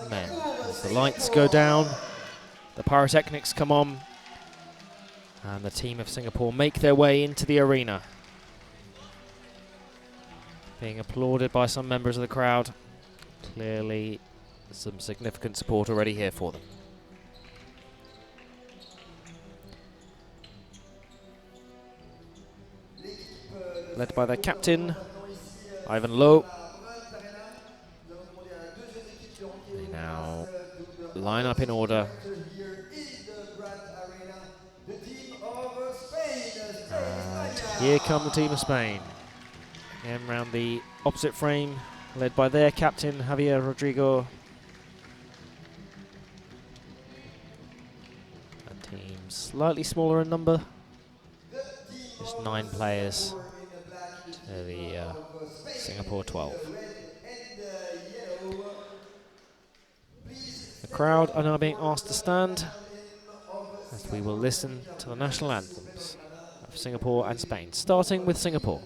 men. As the lights go down, the pyrotechnics come on, and the team of Singapore make their way into the arena, being applauded by some members of the crowd. Clearly some significant support already here for them. Led by their captain, Ivan Lowe. They now line up in order. And here come the team of Spain. Again round the opposite frame, led by their captain, Javier Rodrigo. A team slightly smaller in number, just 9 players to the Singapore 12. The crowd are now being asked to stand as we will listen to the national anthems of Singapore and Spain, starting with Singapore.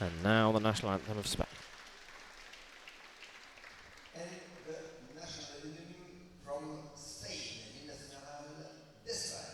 And now the national anthem of Spain. And the national anthem from Spain, in national this time.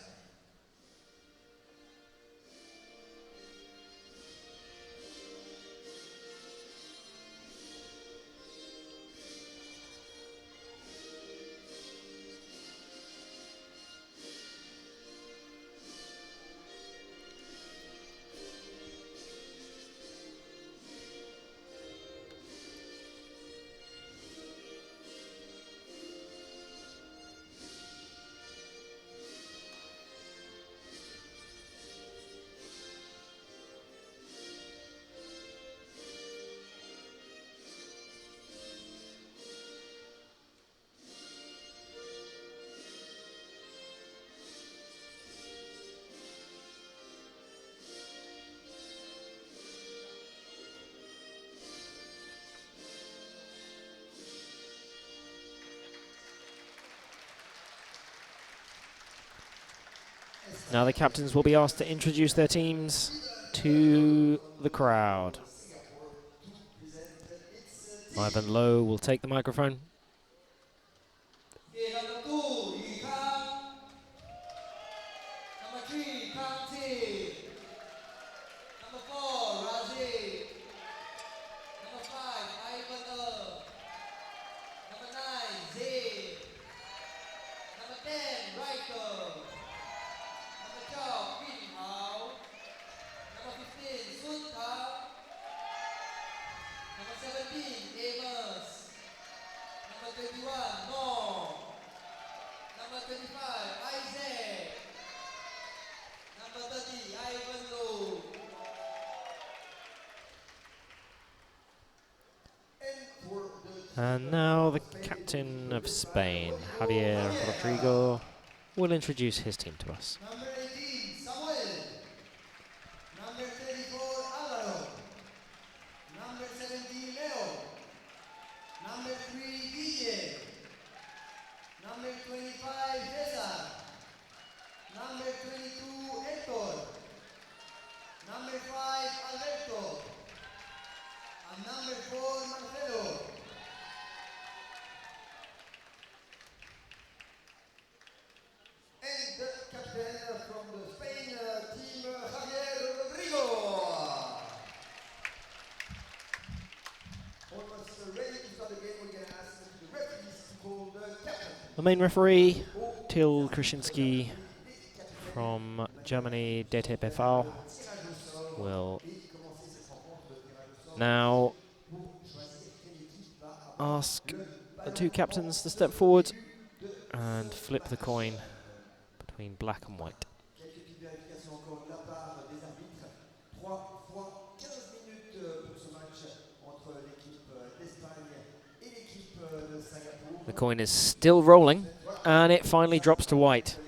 Now the captains will be asked to introduce their teams to the crowd. Ivan Lowe will take the microphone. And now the captain of Spain, Javier Rodrigo, will introduce his team to us. Number 18, Samuel. Number 34, Álvaro. Number 17, Leo. Number 3, Guille. Number 25, César. Number 22, Héctor. Number 5, Alberto. And number 4, Marcelo. And the captain from the Spain team, Javier Rodrigo. Almost ready to start the game. We're going to ask the referees to call the captain. The main referee, Till Krasinski from Germany, DTPV, will now ask the two captains to step forward and flip the coin between black and white. Quelques petites vérifications encore de la part des arbitres. 3 fois 15 minutes pour ce match entre l'équipe d'Espagne et l'équipe de Singapour. The coin is still rolling, and it finally drops to white.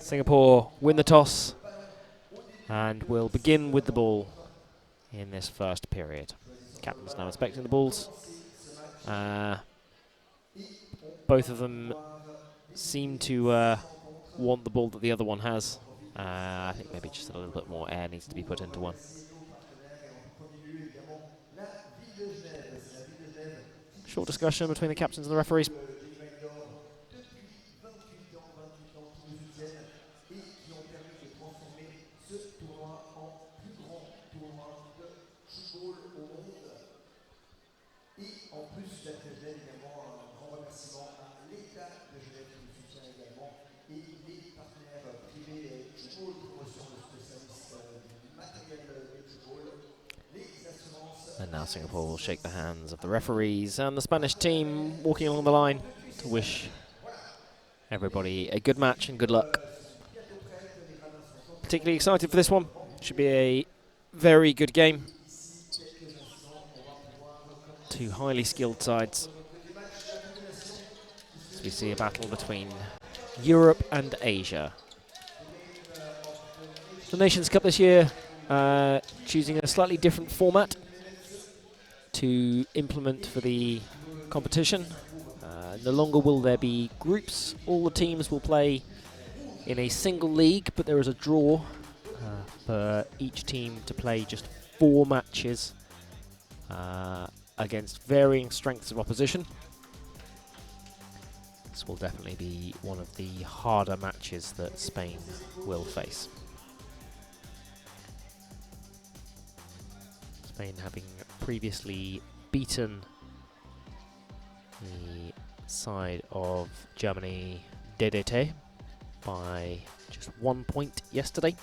Singapore win the toss and will begin with the ball in this first period. Captain's now inspecting the balls. Both of them seem to want the ball that the other one has. I think maybe just a little bit more air needs to be put into one. Short discussion between the captains and the referees. Et en plus d'être également un grand remerciement à l'État de Genève qui nous soutient également et les partenaires privés Tchoukball promotion de ce service du matériel de Tchoukball, les assurances. And now Singapore will shake the hands of the referees and the Spanish team walking along the line to wish everybody a good match and good luck. Particularly excited for this one. Should be a very good game. Two highly skilled sides. So we see a battle between Europe and Asia. The Nations Cup this year choosing a slightly different format to implement for the competition. No longer will there be groups. All the teams will play in a single league, but there is a draw for each team to play just 4 matches against varying strengths of opposition. This will definitely be one of the harder matches that Spain will face. Spain having previously beaten the side of Germany DDT by just 1 point yesterday.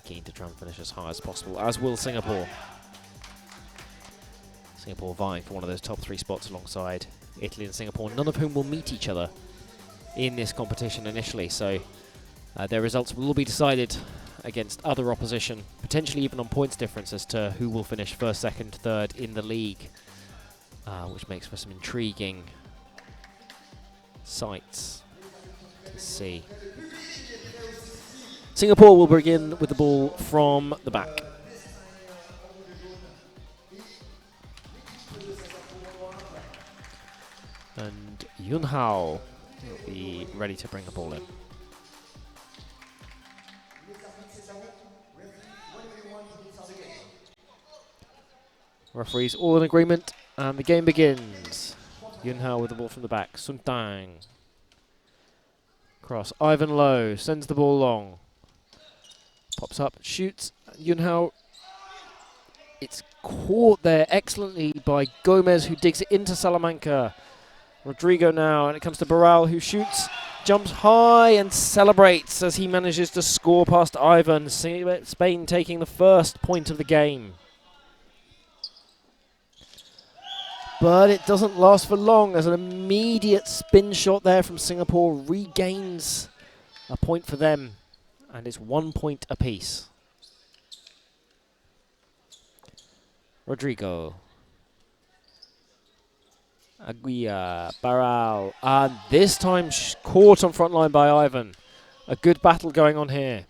Keen to try and finish as high as possible, as will Singapore. Singapore vying for one of those top 3 spots alongside Italy and Singapore, none of whom will meet each other in this competition initially, so their results will all be decided against other opposition, potentially even on points difference as to who will finish first, second, third in the league, which makes for some intriguing sights to see. Singapore will begin with the ball from the back. And Yun Hao will be ready to bring the ball in. Referees all in agreement, and the game begins. Yun Hao with the ball from the back. Sun Tang. Cross. Ivan Lowe sends the ball long. Pops up, shoots. Yun Hao. It's caught there excellently by Gomez, who digs it into Salamanca. Rodrigo now, and it comes to Barral, who shoots, jumps high and celebrates as he manages to score past Ivan. Spain taking the first point of the game. But it doesn't last for long as an immediate spin shot there from Singapore regains a point for them. And it's 1 point apiece. Rodrigo. Aguilla, Barral, and this time caught on front line by Ivan. A good battle going on here.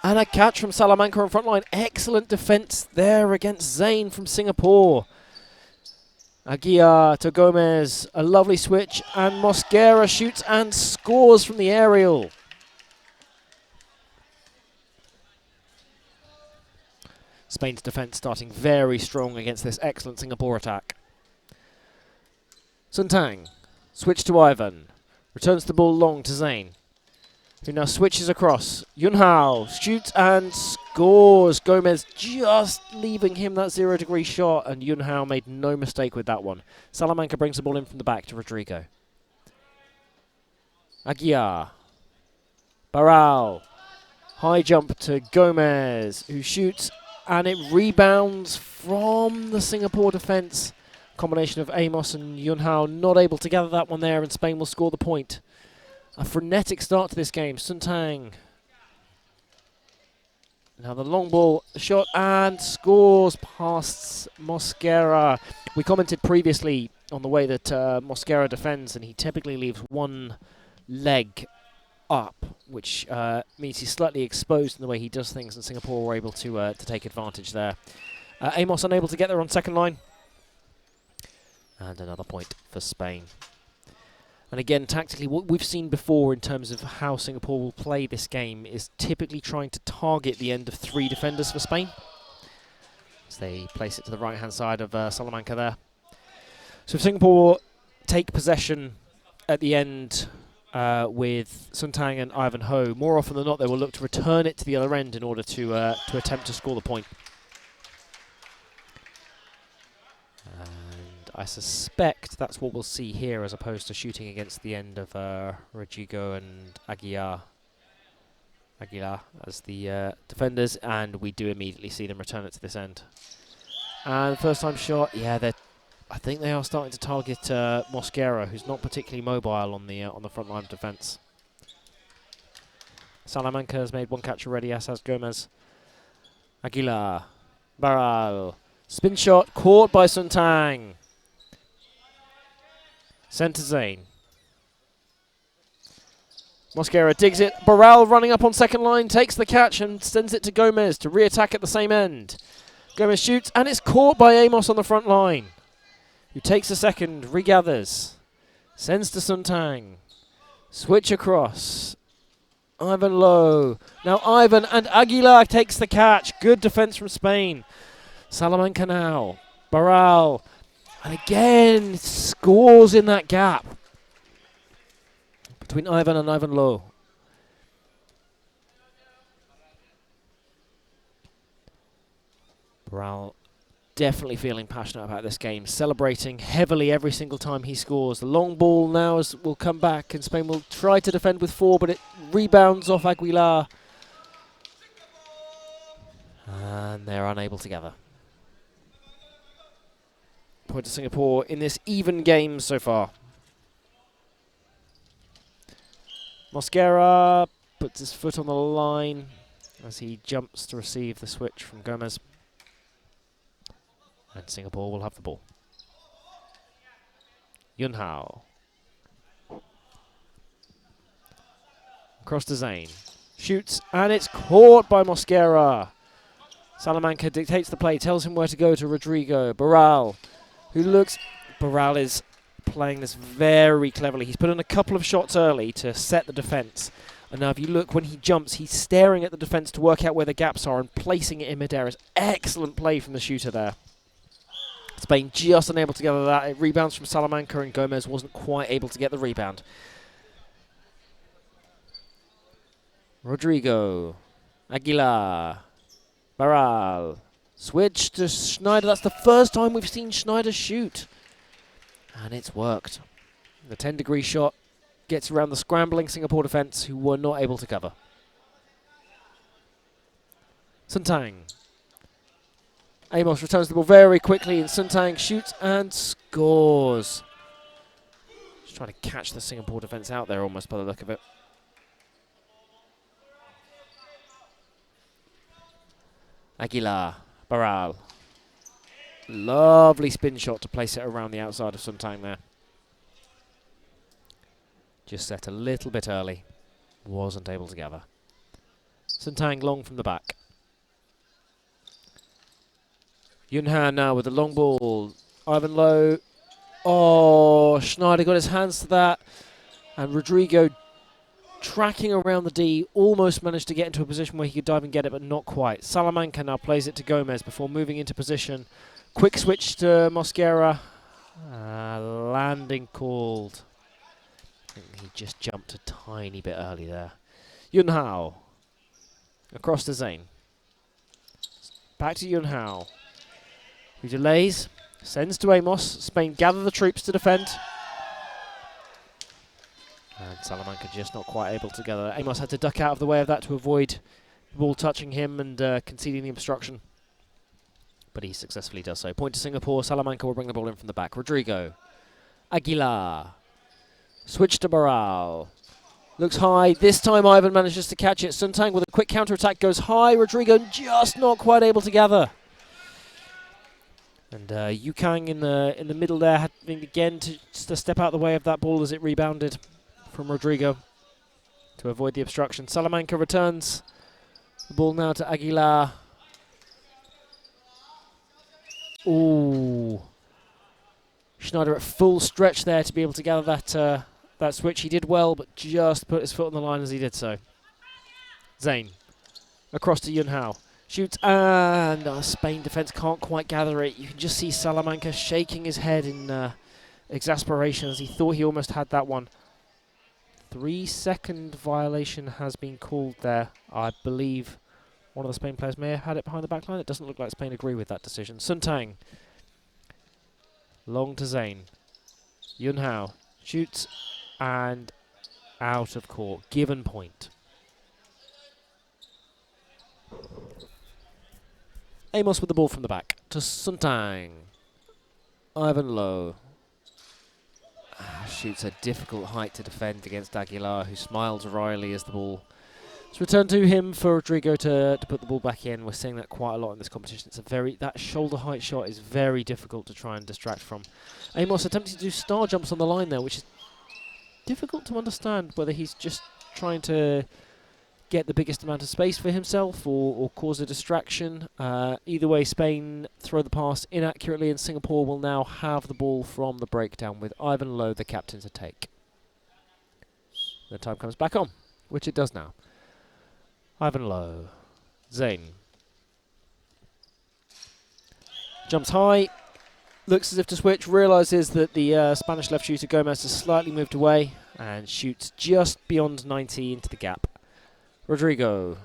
And a catch from Salamanca on front line. Excellent defence there against Zain from Singapore. Aguilla to Gomez, a lovely switch, and Mosquera shoots and scores from the aerial. Spain's defence starting very strong against this excellent Singapore attack. Sun Tang, switch to Ivan, returns the ball long to Zain, who now switches across. Yun Hao shoots and scores. Gomez just leaving him that 0-degree shot, and Yun Hao made no mistake with that one. Salamanca brings the ball in from the back to Rodrigo. Aguiar. Barral. High jump to Gomez, who shoots, and it rebounds from the Singapore defence. Combination of Amos and Yunhao not able to gather that one there, and Spain will score the point. A frenetic start to this game. Suntang. Now the long ball shot and scores past Mosquera. We commented previously on the way that Mosquera defends, and he typically leaves one leg up, which means he's slightly exposed in the way he does things, and Singapore were able to take advantage there. Amos unable to get there on second line. And another point for Spain. And again, tactically, what we've seen before in terms of how Singapore will play this game is typically trying to target the end of 3 defenders for Spain, as they place it to the right-hand side of Salamanca there. So if Singapore take possession at the end with Suntang and Ivanhoe, more often than not they will look to return it to the other end in order to attempt to score the point. I suspect that's what we'll see here, as opposed to shooting against the end of Rodrigo and Aguilar as the defenders, and we do immediately see them return it to this end. And first time shot, yeah, I think they are starting to target Mosquera, who's not particularly mobile on the front line of defence. Salamanca has made one catch already, as has Gomez. Aguilar, Barral, spin shot caught by Suntang. Centre Zane. Mosquera digs it. Barral running up on second line, takes the catch and sends it to Gomez to re-attack at the same end. Gomez shoots, and it's caught by Amos on the front line, who takes a second, regathers, sends to Suntang. Switch across. Ivan low. Now Ivan, and Aguilar takes the catch. Good defence from Spain. Salamanca now. Barral. And again, scores in that gap between Ivan and Ivan Low. Barral definitely feeling passionate about this game, celebrating heavily every single time he scores. The long ball now will come back, and Spain will try to defend with 4, but it rebounds off Aguilar. And they're unable to gather. Point to Singapore in this even game so far. Mosquera puts his foot on the line as he jumps to receive the switch from Gomez. And Singapore will have the ball. Yunhao. Across to Zane. Shoots, and it's caught by Mosquera. Salamanca dictates the play, tells him where to go to Rodrigo. Barral, who looks... Barral is playing this very cleverly. He's put in a couple of shots early to set the defence. And now if you look, when he jumps, he's staring at the defence to work out where the gaps are and placing it in mid-air. It's excellent play from the shooter there. Spain just unable to gather that. It rebounds from Salamanca, and Gomez wasn't quite able to get the rebound. Rodrigo. Aguilar. Barral. Switch to Schneider. That's the first time we've seen Schneider shoot. And it's worked. The 10-degree shot gets around the scrambling Singapore defence, who were not able to cover. Suntang. Amos returns the ball very quickly, and Suntang shoots and scores. Just trying to catch the Singapore defence out there almost by the look of it. Aguilar. Barral. Lovely spin shot to place it around the outside of Suntang there. Just set a little bit early. Wasn't able to gather. Suntang long from the back. Yunhan now with the long ball. Ivan Low. Oh, Schneider got his hands to that. And Rodrigo, tracking around the D, almost managed to get into a position where he could dive and get it, but not quite. Salamanca now plays it to Gomez before moving into position. Quick switch to Mosquera. Landing called. I think he just jumped a tiny bit early there. Yunhao. Across to Zane. Back to Yunhao, who delays. Sends to Amos. Spain gather the troops to defend. And Salamanca just not quite able to gather. Amos had to duck out of the way of that to avoid the ball touching him and conceding the obstruction. But he successfully does so. Point to Singapore. Salamanca will bring the ball in from the back. Rodrigo. Aguilar. Switch to Barral. Looks high. This time Ivan manages to catch it. Suntang with a quick counter-attack goes high. Rodrigo just not quite able to gather. And Yukang in the middle there having again to step out the way of that ball as it rebounded from Rodrigo to avoid the obstruction. Salamanca returns the ball now to Aguilar. Ooh. Schneider at full stretch there to be able to gather that switch. He did well, but just put his foot on the line as he did so. Zayn across to Yunhao. Shoots, and Spain defence can't quite gather it. You can just see Salamanca shaking his head in exasperation as he thought he almost had that one. 3-second violation has been called there. I believe one of the Spain players may have had it behind the back line. It doesn't look like Spain agree with that decision. Suntang. Long to Zayn. Yunhao shoots and out of court. Given point. Amos with the ball from the back to Suntang. Ivan Lowe. Shoots a difficult height to defend against Aguilar, who smiles wryly as the ball is returned to him for Rodrigo to put the ball back in. We're seeing that quite a lot in this competition. It's that shoulder height shot is very difficult to try and distract from. Amos attempting to do star jumps on the line there, which is difficult to understand whether he's just trying to get the biggest amount of space for himself or cause a distraction. Either way, Spain throw the pass inaccurately, and Singapore will now have the ball from the breakdown with Ivan Lowe, the captain, to take. The time comes back on, which it does now. Ivan Lowe. Zayn. Jumps high. Looks as if to switch. Realises that the Spanish left shooter Gomez has slightly moved away and shoots just beyond 90 into the gap. Rodrigo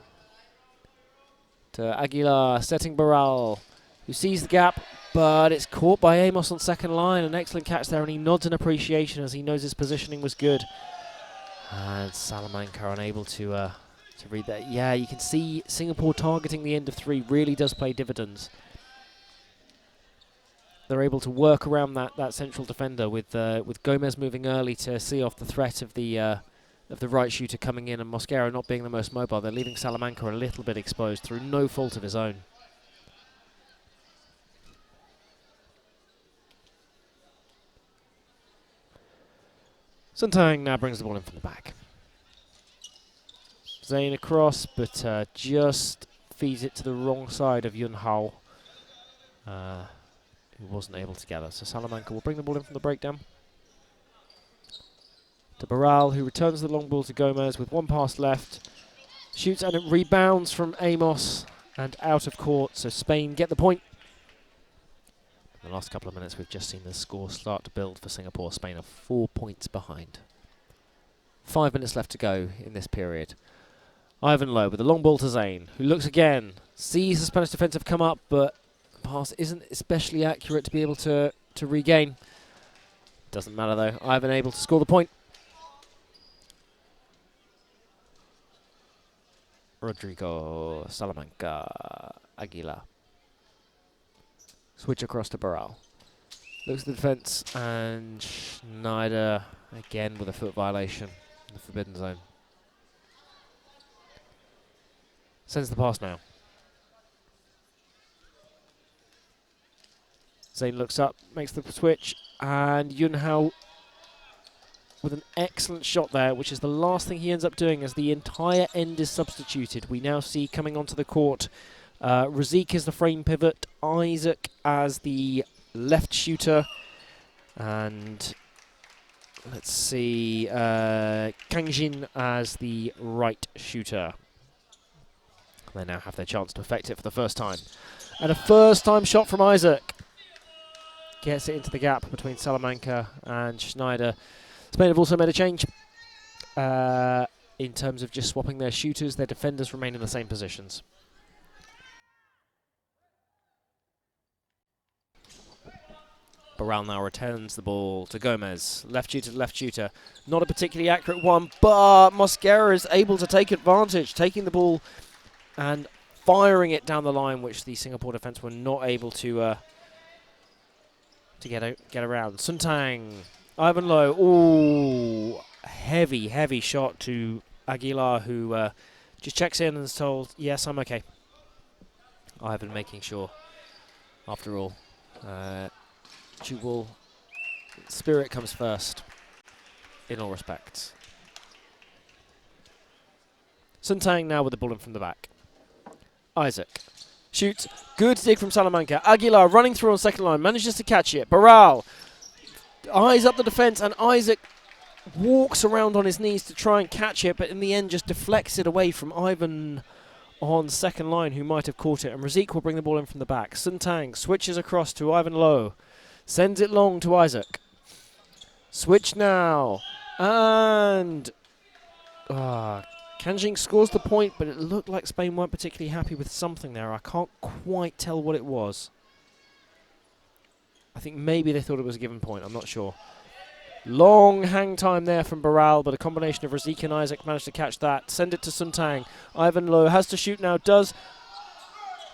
to Aguilar, setting Barral, who sees the gap, but it's caught by Amos on second line. An excellent catch there, and he nods in appreciation as he knows his positioning was good. And Salamanca unable to read that. Yeah, you can see Singapore targeting the end of three really does play dividends. They're able to work around that central defender with Gomez moving early to see off the threat of the right shooter coming in, and Mosquera not being the most mobile. They're leaving Salamanca a little bit exposed through no fault of his own. Suntang now brings the ball in from the back. Zayn across, but just feeds it to the wrong side of Yunhao, who wasn't able to gather. So Salamanca will bring the ball in from the breakdown to Barral, who returns the long ball to Gomez with one pass left. Shoots and it rebounds from Amos and out of court, so Spain get the point. In the last couple of minutes we've just seen the score start to build for Singapore. Spain are 4 points behind. 5 minutes left to go in this period. Ivan Lowe with the long ball to Zayn, who looks again, sees the Spanish defensive come up, but the pass isn't especially accurate to be able to regain. Doesn't matter though, Ivan able to score the point. Rodrigo, Salamanca, Aguilar. Switch across to Barral. Looks at the defence, and Schneider again with a foot violation in the forbidden zone. Sends the pass now. Zayn looks up, makes the switch, and Yunhao with an excellent shot there, which is the last thing he ends up doing as the entire end is substituted. We now see coming onto the court, Razik is the frame pivot, Isaac as the left shooter, and let's see, Kangjin as the right shooter. They now have their chance to affect it for the first time. And a first-time shot from Isaac. Gets it into the gap between Salamanca and Schneider. Spain have also made a change in terms of just swapping their shooters. Their defenders remain in the same positions. Barral now returns the ball to Gomez. Left shooter to left shooter. Not a particularly accurate one, but Mosquera is able to take advantage, taking the ball and firing it down the line, which the Singapore defence were not able to get around. Suntang, Ivan Low. Ooh, heavy shot to Aguilar, who just checks in and is told, yes, I'm okay. Ivan making sure, after all, Tchoukball spirit comes first in all respects. Suntang now with the ball in from the back. Isaac shoots. Good dig from Salamanca. Aguilar running through on second line. Manages to catch it. Barral eyes up the defence, and Isaac walks around on his knees to try and catch it, but in the end just deflects it away from Ivan on second line, who might have caught it. And Razik will bring the ball in from the back. Suntang switches across to Ivan Low. Sends it long to Isaac. Switch now. And Kanjing scores the point, but it looked like Spain weren't particularly happy with something there. I can't quite tell what it was. I think maybe they thought it was a given point. I'm not sure. Long hang time there from Barral, but a combination of Razik and Isaac managed to catch that. Send it to Suntang. Ivan Low has to shoot now. Does.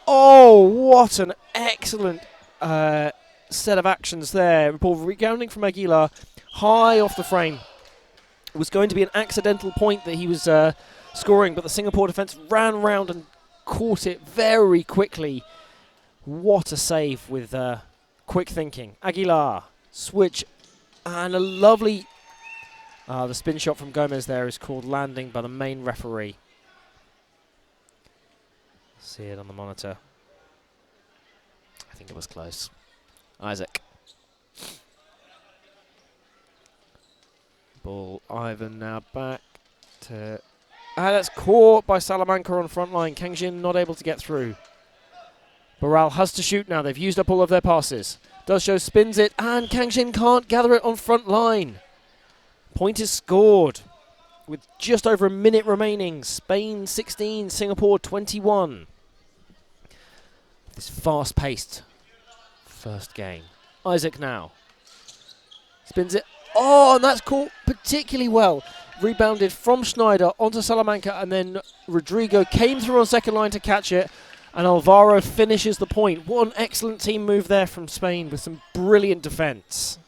Oh, what an excellent set of actions there. Ball rebounding from Aguilar. High off the frame. It was going to be an accidental point that he was scoring, but the Singapore defence ran round and caught it very quickly. What a save with quick thinking. Aguilar, switch, and a lovely... the spin shot from Gomez there is called landing by the main referee. See it on the monitor. I think it was close. Isaac. Ball, Ivan now back to... that's caught by Salamanca on front line. Kangjin not able to get through. Barral has to shoot now. They've used up all of their passes. Does show, spins it, and Kangjin can't gather it on front line. Point is scored with just over a minute remaining. Spain 16, Singapore 21. This fast-paced first game. Isaac now. Spins it. Oh, and that's caught particularly well. Rebounded from Schneider onto Salamanca, and then Rodrigo came through on second line to catch it, and Alvaro finishes the point. What an excellent team move there from Spain with some brilliant defence.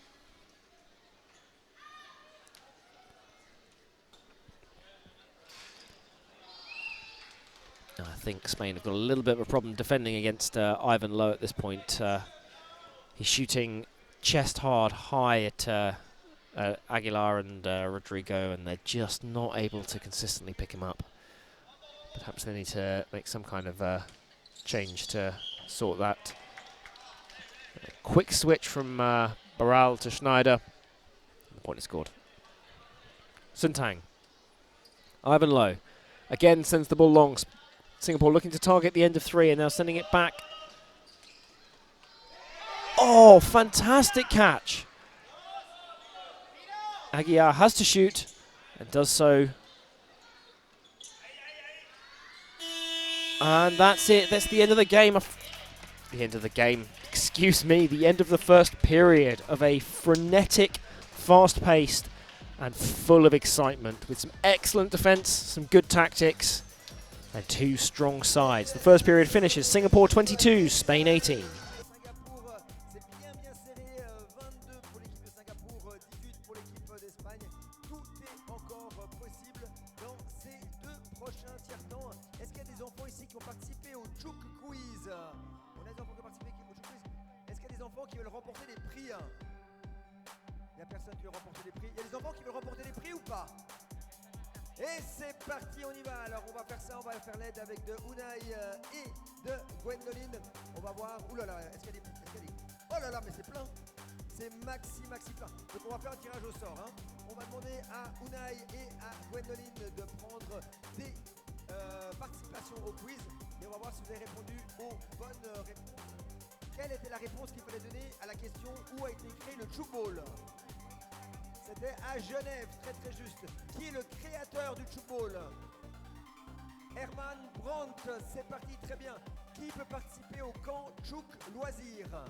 I think Spain have got a little bit of a problem defending against Ivan Low at this point. He's shooting chest hard, high at Aguilar and Rodrigo, and they're just not able to consistently pick him up. Perhaps they need to make some kind of change to sort that. A quick switch from Barral to Schneider. The point is scored. Suntang. Ivan Low again sends the ball long. Singapore looking to target the end of three, and now sending it back. Oh, fantastic catch. Aguilar has to shoot, and does so. And that's it. That's the end of the game. The end of the game. Excuse me. The end of the first period of a frenetic, fast-paced, and full of excitement, with some excellent defence, some good tactics, and two strong sides. The first period finishes Singapore 22, Spain 18. Est-ce qu'il y a des enfants ici qui ont participé au Tchouk Quiz? On a des enfants qui ont participé au Tchouk Quiz. Est-ce qu'il y a des enfants qui veulent remporter des prix? Il n'y a personne qui veut remporter des prix. Il y a des enfants qui veulent remporter des prix ou pas? Et c'est parti, on y va. Alors on va faire ça, on va faire l'aide avec de Unai et de Gwendoline. On va voir. Ouh là là, est-ce qu'il y a des... Oh là là, mais c'est plein. C'est maxi plein. Donc on va faire un tirage au sort. Hein. On va demander à Unai et à Gwendoline de prendre des participation au quiz, et on va voir si vous avez répondu aux bonnes réponses. Quelle était la réponse qu'il fallait donner à la question où a été créé le Tchoukball? C'était à Genève, très juste. Qui est le créateur du Tchoukball? Herman Brandt, c'est parti, très bien. Qui peut participer au camp Tchouk Loisirs?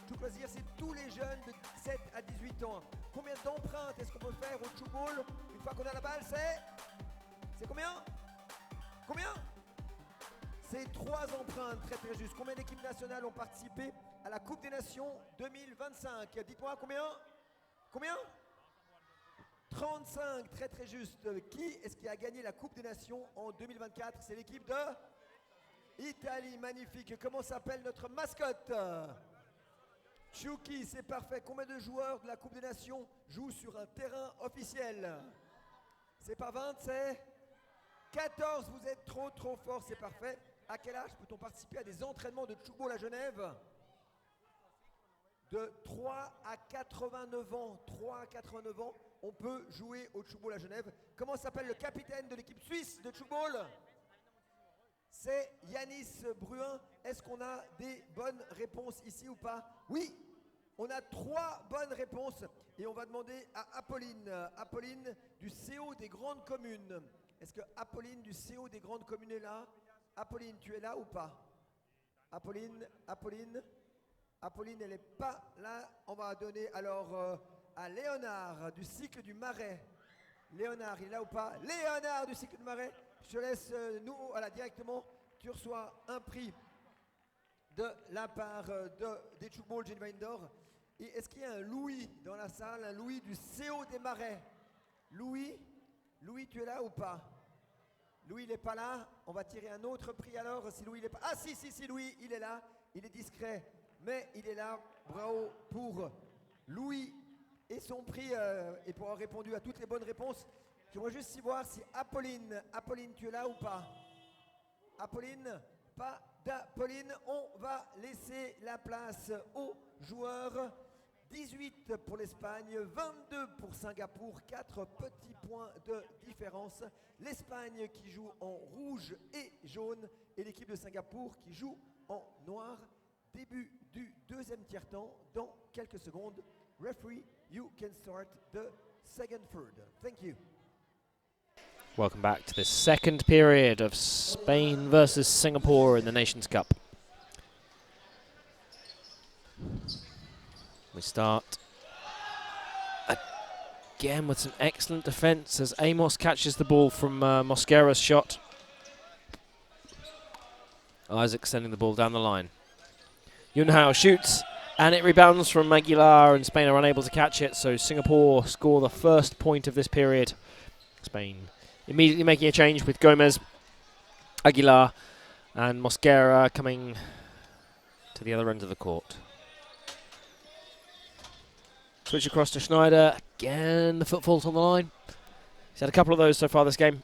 Tchouk Loisirs, c'est tous les jeunes de 7 à 18 ans. Combien d'empreintes est-ce qu'on peut faire au Tchoukball une fois qu'on a la balle? C'est combien? Combien? C'est 3 empreintes, très très juste. Combien d'équipes nationales ont participé à la Coupe des Nations 2025? Dites-moi combien? Combien? 35, très très juste. Qui est-ce qui a gagné la Coupe des Nations en 2024? C'est l'équipe de Italie, magnifique. Comment s'appelle notre mascotte? Tchouki, c'est parfait. Combien de joueurs de la Coupe des Nations jouent sur un terrain officiel? C'est pas 20, c'est 14. Vous êtes trop fort, c'est parfait. À quel âge peut-on participer à des entraînements de Tchoukball à Genève? De 3 à 89 ans. 3 à 89 ans, on peut jouer au Tchoukball à Genève. Comment s'appelle le capitaine de l'équipe suisse de Tchoukball? C'est Yanis Bruin. Est-ce qu'on a des bonnes réponses ici ou pas? Oui, on a 3 bonnes réponses. Et on va demander à Apolline. Apolline du CO des grandes communes. Est-ce que Apolline du CO des grandes communes est là? Apolline, tu es là ou pas? Apolline, elle n'est pas là. On va donner alors à Léonard du cycle du Marais. Léonard, il est là ou pas? Léonard du cycle du Marais, je te laisse directement. Tu reçois un prix de la part des Tchoukball Geneva Indoor. Et est-ce qu'il y a un Louis dans la salle? Un Louis du CO des Marais. Louis, tu es là ou pas? Louis, il n'est pas là. On va tirer un autre prix alors. Si Louis, il est pas... Ah si, Louis, il est là. Il est discret, mais il est là. Bravo pour Louis et son prix et pour avoir répondu à toutes les bonnes réponses. J'aimerais juste voir si Apolline, tu es là ou pas? Apolline, pas d'Apolline. On va laisser la place aux joueurs. 18 pour l'Espagne, 22 pour Singapour, 4 petits points de différence. L'Espagne qui joue en rouge et jaune et l'équipe de Singapour qui joue en noir. Début du deuxième tiers-temps dans quelques secondes. Referee, you can start the second third. Thank you. Welcome back to the second period of Spain versus Singapore in the Nations Cup. We start again with some excellent defence as Amos catches the ball from Mosquera's shot. Isaac sending the ball down the line. Yunhao shoots and it rebounds from Aguilar and Spain are unable to catch it, so Singapore score the first point of this period. Spain immediately making a change with Gomez, Aguilar and Mosquera coming to the other end of the court. Switch across to Schneider. Again, the foot fault on the line. He's had a couple of those so far this game.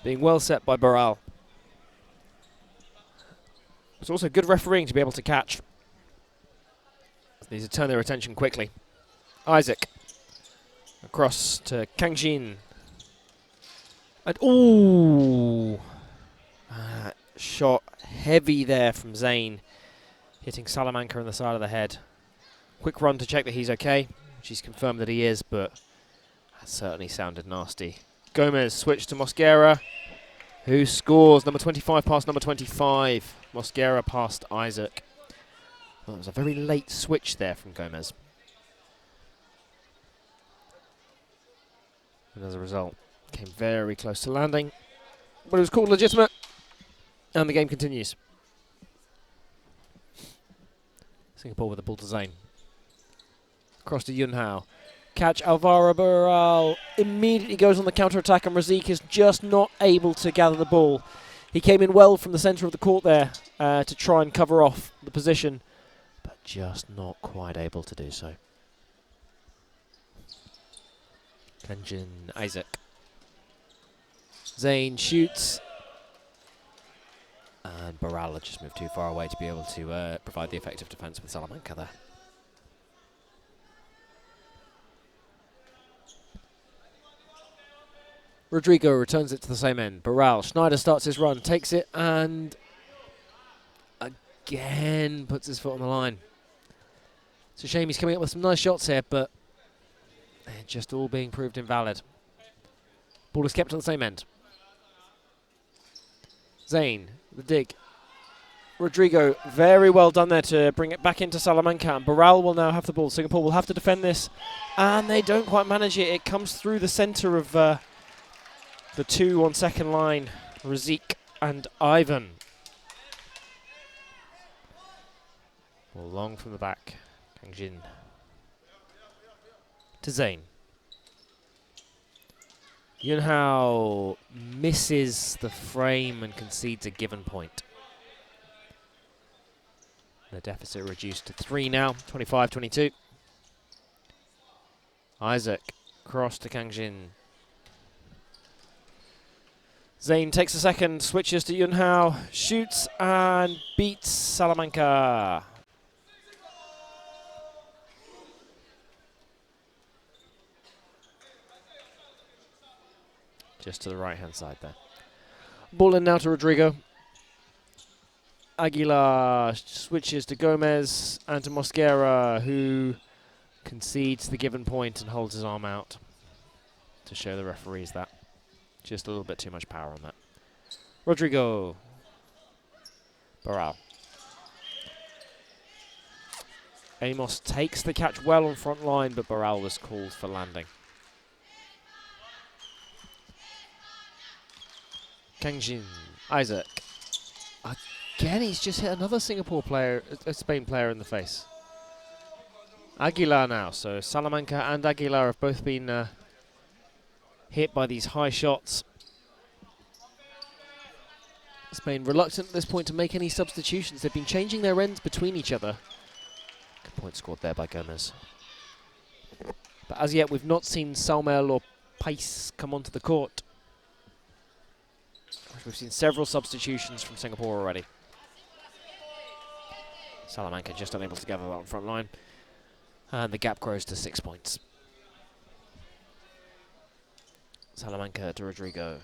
Being well set by Barral. It's also good refereeing to be able to catch. They need to turn their attention quickly. Isaac. Across to Kang Jin. And ooh! Shot heavy there from Zayn. Hitting Salamanca in the side of the head. Quick run to check that he's okay. She's confirmed that he is, but that certainly sounded nasty. Gomez switched to Mosquera, who scores. Number 25 past number 25. Mosquera past Isaac. Well, it was a very late switch there from Gomez. And as a result, came very close to landing. But it was called legitimate. And the game continues. Singapore with the ball to Zayn. Across to Yunhao. Catch Alvaro Barral. Immediately goes on the counter-attack and Razik is just not able to gather the ball. He came in well from the centre of the court there to try and cover off the position, but just not quite able to do so. Kanjin Isaac. Zayn shoots. And Barral had just moved too far away to be able to provide the effective defence with Salamanca there. Rodrigo returns it to the same end. Barral. Schneider starts his run, takes it, and again puts his foot on the line. It's a shame he's coming up with some nice shots here, but they're just all being proved invalid. Ball is kept at the same end. Zayn, the dig. Rodrigo, very well done there to bring it back into Salamanca. And Barral will now have the ball. Singapore will have to defend this. And they don't quite manage it. It comes through the centre of the two on second line, Razik and Ivan. Ball long from the back. Kang Jin to Zayn. Yunhao misses the frame and concedes a given point. The deficit reduced to 3 now, 25-22. Isaac, cross to Kang Jin. Zayn takes a second, switches to Yunhao, shoots and beats Salamanca. Just to the right-hand side there. Ball in now to Rodrigo. Aguilar switches to Gomez and to Mosquera, who concedes the given point and holds his arm out to show the referees that. Just a little bit too much power on that. Rodrigo. Barral. Amos takes the catch well on front line, but Barral was called for landing. Kang Jin. Isaac. Again, he's just hit another Singapore player, a Spain player in the face. Aguilar now. So Salamanca and Aguilar have both been hit by these high shots. Spain reluctant at this point to make any substitutions. They've been changing their ends between each other. Good point scored there by Gomez. But as yet, we've not seen Salmel or Pais come onto the court. We've seen several substitutions from Singapore already. Salamanca just unable to gather that on front line. And the gap grows to 6 points. Salamanca to Rodrigo.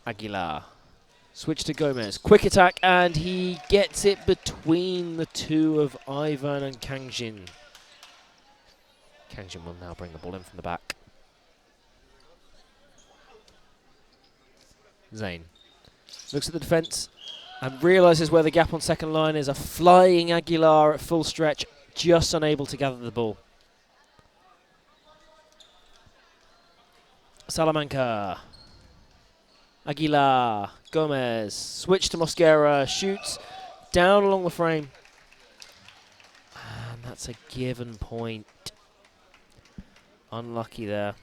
Aguilar. Switch to Gomez. Quick attack, and he gets it between the two of Ivan and Kang Jin. Kang Jin will now bring the ball in from the back. Zayn looks at the defence and realises where the gap on second line is. A flying Aguilar at full stretch, just unable to gather the ball. Salamanca. Aguilar. Gomez. Switch to Mosquera. Shoots down along the frame. And that's a given point. Unlucky there.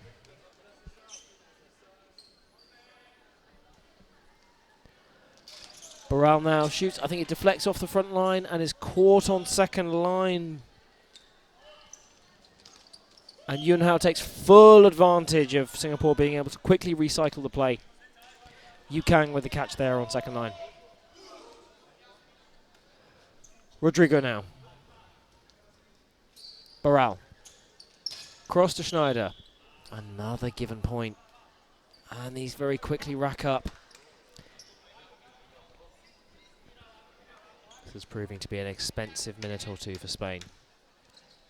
Barral now shoots. I think it deflects off the front line and is caught on second line. And Yunhao takes full advantage of Singapore being able to quickly recycle the play. Yu Kang with the catch there on second line. Rodrigo now. Barral. Cross to Schneider. Another given point. And these very quickly rack up. This is proving to be an expensive minute or two for Spain.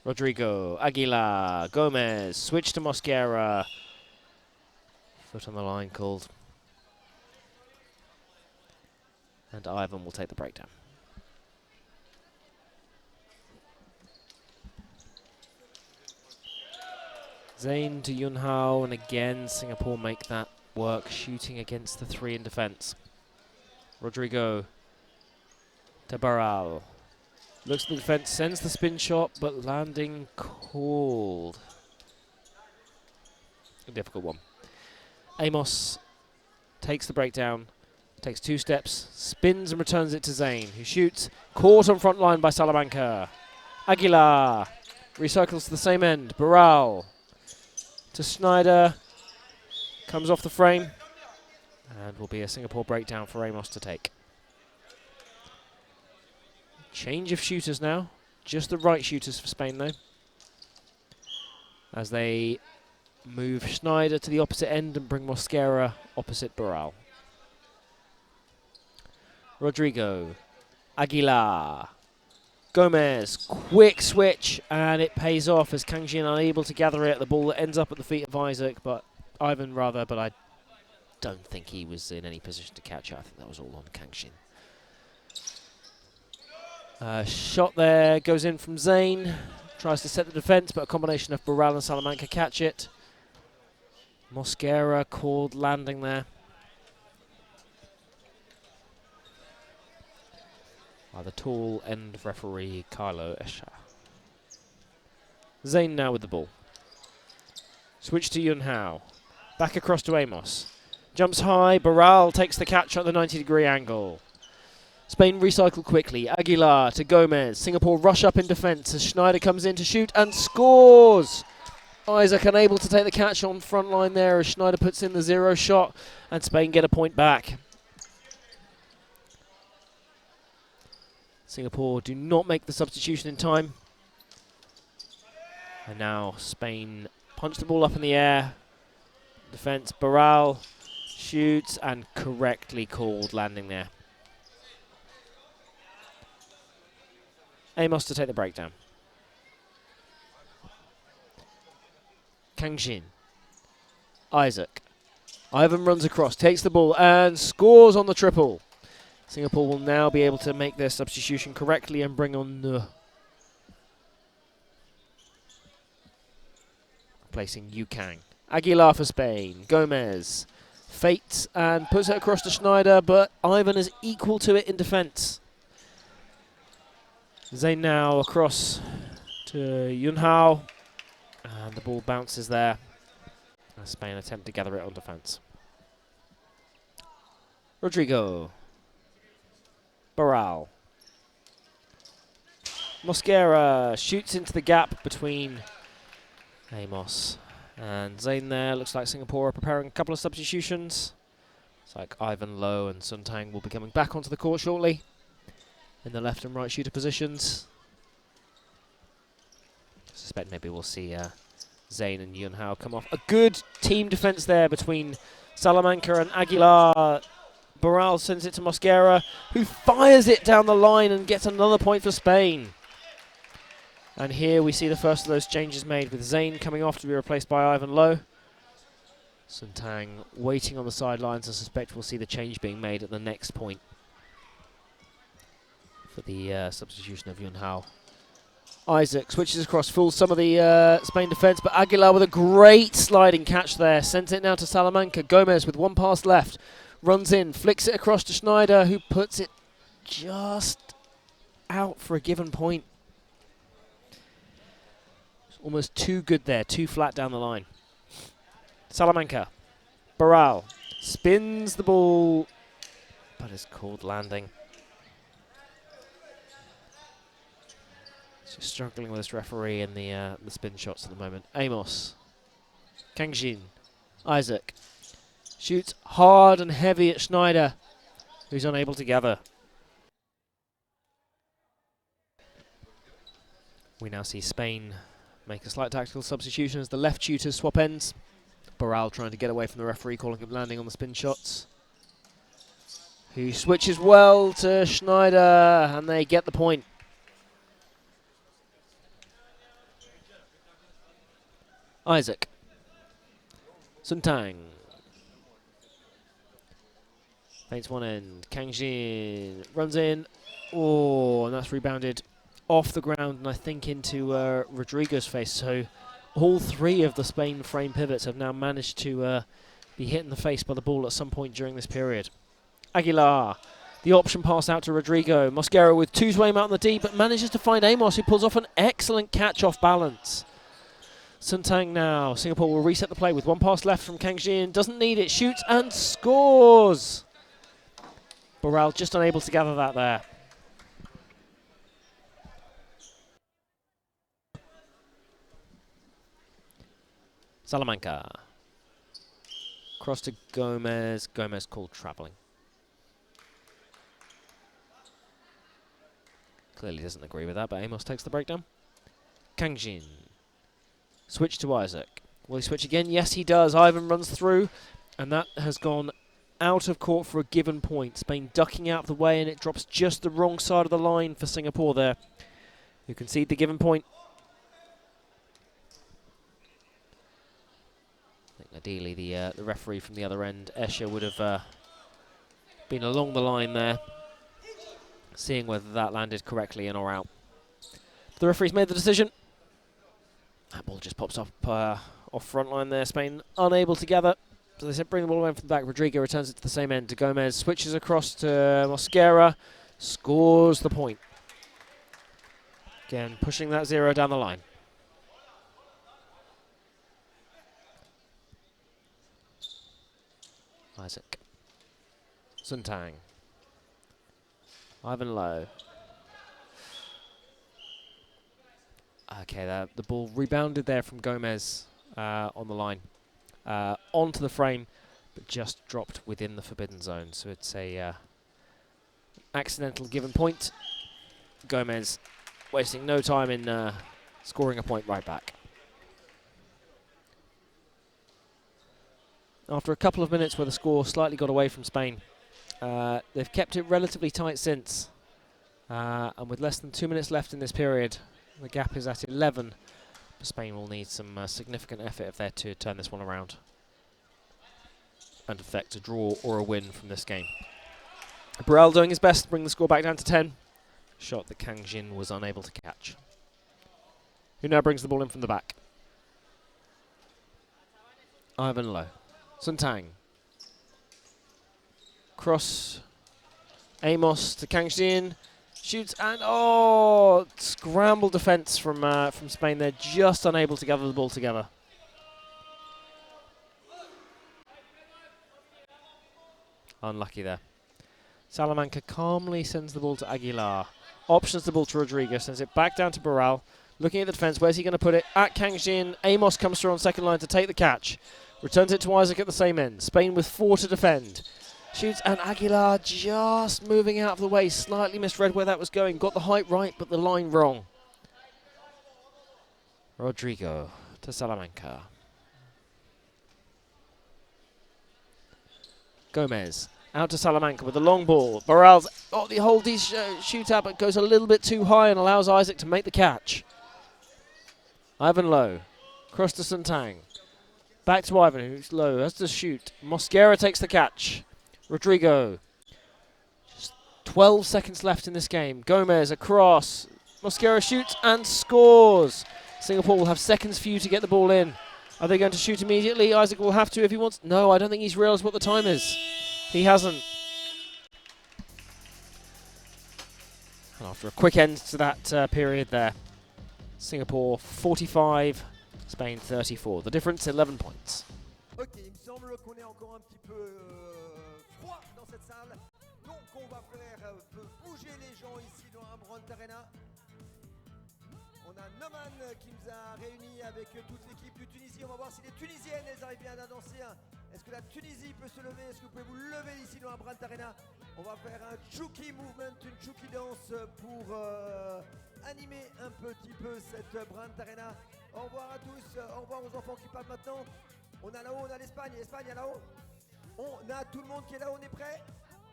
Rodrigo, Aguilar, Gomez, switch to Mosquera. Foot on the line called. And Ivan will take the breakdown. Zayn to Yunhao, and again Singapore make that work, shooting against the three in defence. Rodrigo to Barral. Looks at the defence, sends the spin shot, but landing called. A difficult one. Amos takes the breakdown, takes 2 steps, spins and returns it to Zayn, who shoots, caught on front line by Salamanca. Aguilar recycles to the same end. Barral to Schneider, comes off the frame, and will be a Singapore breakdown for Amos to take. Change of shooters now. Just the right shooters for Spain, though. As they move Schneider to the opposite end and bring Mosquera opposite Barral. Rodrigo. Aguilar. Gomez. Quick switch, and it pays off as Kang Jin unable to gather it. The ball that ends up at the feet of Ivan, but I don't think he was in any position to catch it. I think that was all on Kang Jin. Shot there, goes in from Zayn. Tries to set the defence, but a combination of Burrell and Salamanca catch it. Mosquera called landing there. By the tall end referee, Carlo Escher. Zayn now with the ball. Switch to Yun Hao. Back across to Amos. Jumps high, Burrell takes the catch at the 90-degree angle. Spain recycle quickly. Aguilar to Gomez. Singapore rush up in defence as Schneider comes in to shoot and scores! Isaac unable to take the catch on front line there as Schneider puts in the 0 shot and Spain get a point back. Singapore do not make the substitution in time. And now Spain punch the ball up in the air. Defence, Burrell shoots and correctly called landing there. Amos to take the breakdown. Kang Jin. Isaac. Ivan runs across, takes the ball and scores on the triple. Singapore will now be able to make their substitution correctly and bring on the replacing Yu Kang. Aguilar for Spain. Gomez fates and puts it across to Schneider, but Ivan is equal to it in defence. Zayn now across to Yun Hao, and the ball bounces there as Spain attempt to gather it on defence. Rodrigo. Burrell. Mosquera shoots into the gap between Amos and Zayn there. Looks like Singapore are preparing a couple of substitutions. It's like Ivan Lowe and Sun Tang will be coming back onto the court shortly in the left and right shooter positions. I suspect maybe we'll see Zayn and Yun Hao come off. A good team defence there between Salamanca and Aguilar. Burrell sends it to Mosquera, who fires it down the line and gets another point for Spain. And here we see the first of those changes made, with Zayn coming off to be replaced by Ivan Lowe. Sun Tang waiting on the sidelines. I suspect we'll see the change being made at the next point for the substitution of Yun Hao. Isaac switches across, fools some of the Spain defence, but Aguilar with a great sliding catch there. Sends it now to Salamanca. Gomez with one pass left. Runs in, flicks it across to Schneider, who puts it just out for a given point. It's almost too good there, too flat down the line. Salamanca. Burrell spins the ball, but is called landing. Just struggling with this referee in the spin shots at the moment. Amos. Kang Jin. Isaac. Shoots hard and heavy at Schneider, who's unable to gather. We now see Spain make a slight tactical substitution as the left shooters swap ends. Burrell trying to get away from the referee, calling him landing on the spin shots. Who switches well to Schneider, and they get the point. Isaac. Sun Tang. Paints one end. Kang Jin runs in. Oh, and that's rebounded off the ground and I think into Rodrigo's face. So all three of the Spain frame pivots have now managed to be hit in the face by the ball at some point during this period. Aguilar. The option pass out to Rodrigo. Mosquera with two to aim out on the D, but manages to find Amos, who pulls off an excellent catch off balance. Sun Tang now. Singapore will reset the play with one pass left from Kang Jin. Doesn't need it. Shoots and scores. Burrell just unable to gather that there. Salamanca. Cross to Gomez. Gomez called travelling. Clearly doesn't agree with that, but Amos takes the breakdown. Kang Jin. Switch to Isaac. Will he switch again? Yes, he does. Ivan runs through, and that has gone out of court for a given point. Spain ducking out of the way, and it drops just the wrong side of the line for Singapore there, who concede the given point. I think ideally the referee from the other end, Escher, would have been along the line there seeing whether that landed correctly in or out. The referee's made the decision. That ball just pops up off front line there. Spain unable to gather. So they said bring the ball away from the back. Rodrigo returns it to the same end to Gomez. Switches across to Mosquera. Scores the point. Again, pushing that 0 down the line. Isaac. Suntang. Ivan Lowe. Okay, the ball rebounded there from Gomez on the line. Onto the frame, but just dropped within the forbidden zone. So it's a accidental given point. Gomez wasting no time in scoring a point right back. After a couple of minutes where the score slightly got away from Spain, they've kept it relatively tight since. And with less than 2 minutes left in this period, the gap is at 11. Spain will need some significant effort if they're to turn this one around and effect a draw or a win from this game. Burrell doing his best to bring the score back down to 10. Shot that Kang Jin was unable to catch. Who now brings the ball in from the back? Ivan Lowe. Suntang. Cross. Amos to Kang Jin. Shoots and scramble defence from Spain. They're just unable to gather the ball together. Unlucky there. Salamanca calmly sends the ball to Aguilar. Options the ball to Rodrigo. Sends it back down to Burrell. Looking at the defence. Where's he going to put it? At Kang Jin. Amos comes through on second line to take the catch. Returns it to Isaac at the same end. Spain with 4 to defend. Shoots and Aguilar just moving out of the way. Slightly misread where that was going. Got the height right, but the line wrong. Rodrigo to Salamanca. Gomez out to Salamanca with the long ball. Burrell's the hold his shootout, but goes a little bit too high and allows Isaac to make the catch. Ivan Lowe. Cross to Suntang. Back to Ivan, who's low. Has to shoot. Mosquera takes the catch. Rodrigo. Just 12 seconds left in this game. Gomez across. Mosquera shoots and scores. Singapore will have seconds for you to get the ball in. Are they going to shoot immediately? Isaac will have to if he wants. No, I don't think he's realised what the time is. He hasn't. And after a quick end to that period there, Singapore 45, Spain 34. The difference 11 points. Ok, il me semble qu'on est encore un petit peu froid dans cette salle. Donc on va faire bouger les gens ici dans Ambrand Arena. On a Noman qui nous a réunis avec toute l'équipe de Tunisie. On va voir si les Tunisiennes elles arrivent bien à danser. Est-ce que la Tunisie peut se lever? Est-ce que vous pouvez vous lever ici dans Ambrand Arena? On va faire un Tchouki movement, une Tchouki danse pour animer un petit peu cette Ambrand Arena. Au revoir à tous, au revoir aux enfants qui partent maintenant. On a là-haut, on a l'Espagne, l'Espagne est là-haut. On a tout le monde qui est là, on est prêt?